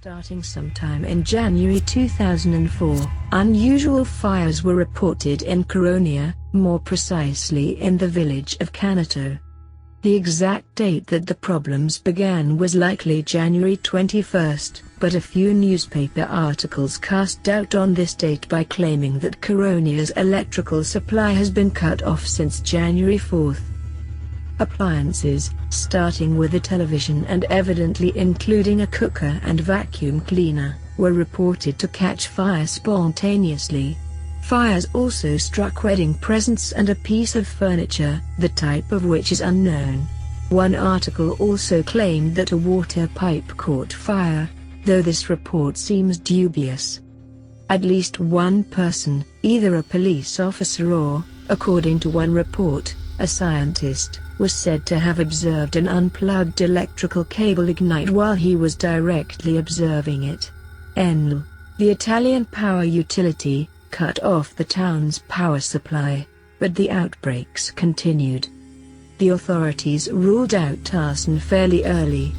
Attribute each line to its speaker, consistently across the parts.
Speaker 1: Starting sometime in January 2004, unusual fires were reported in Caronia, more precisely in the village of Canneto. The exact date that the problems began was likely January 21, but a few newspaper articles cast doubt on this date by claiming that Caronia's electrical supply has been cut off since January 4. Appliances, starting with a television and evidently including a cooker and vacuum cleaner, were reported to catch fire spontaneously. Fires also struck wedding presents and a piece of furniture, the type of which is unknown. One article also claimed that a water pipe caught fire, though this report seems dubious. At least one person, either a police officer or, according to one report, a scientist, was said to have observed an unplugged electrical cable ignite while he was directly observing it. Enel, the Italian power utility, cut off the town's power supply, but the outbreaks continued. The authorities ruled out arson fairly early.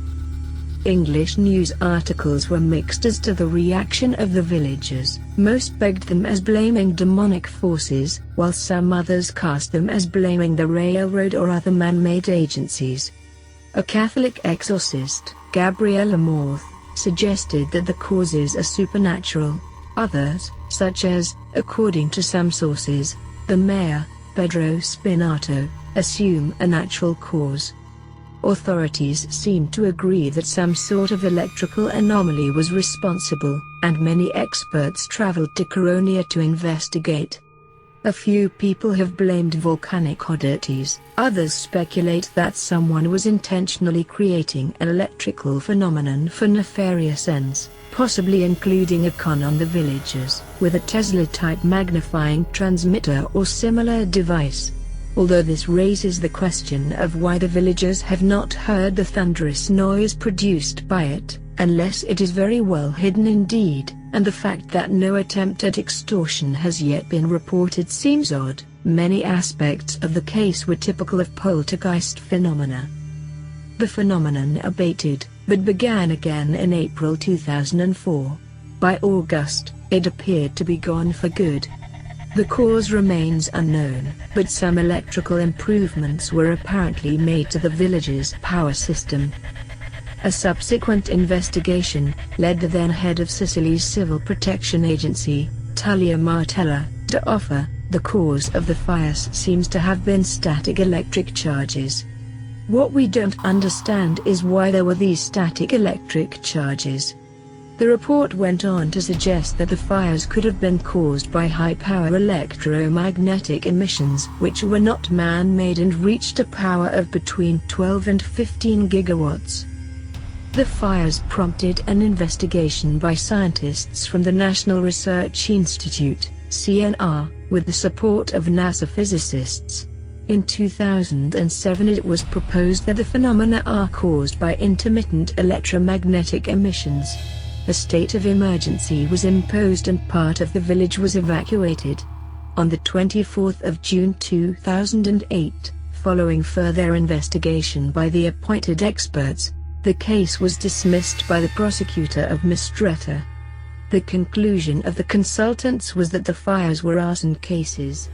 Speaker 1: English news articles were mixed as to the reaction of the villagers. Most begged them as blaming demonic forces, while some others cast them as blaming the railroad or other man-made agencies. A Catholic exorcist, Gabriella Morth, suggested that the causes are supernatural. Others, such as, according to some sources, the mayor, Pedro Spinato, assume a natural cause. Authorities seemed to agree that some sort of electrical anomaly was responsible, and many experts traveled to Caronia to investigate. A few people have blamed volcanic oddities, others speculate that someone was intentionally creating an electrical phenomenon for nefarious ends, possibly including a con on the villagers, with a Tesla-type magnifying transmitter or similar device. Although this raises the question of why the villagers have not heard the thunderous noise produced by it, unless it is very well hidden indeed, and the fact that no attempt at extortion has yet been reported seems odd. Many aspects of the case were typical of poltergeist phenomena. The phenomenon abated, but began again in April 2004. By August, it appeared to be gone for good. The cause remains unknown, but some electrical improvements were apparently made to the village's power system. A subsequent investigation led the then head of Sicily's Civil Protection Agency, Tullio Martella, to offer the cause of the fires seems to have been static electric charges. What we don't understand is why there were these static electric charges. The report went on to suggest that the fires could have been caused by high-power electromagnetic emissions which were not man-made and reached a power of between 12 and 15 gigawatts. The fires prompted an investigation by scientists from the National Research Institute, CNR, with the support of NASA physicists. In 2007 it was proposed that the phenomena are caused by intermittent electromagnetic emissions. A state of emergency was imposed and part of the village was evacuated. On the 24th of June 2008, following further investigation by the appointed experts, the case was dismissed by the prosecutor of Mistretta. The conclusion of the consultants was that the fires were arson cases.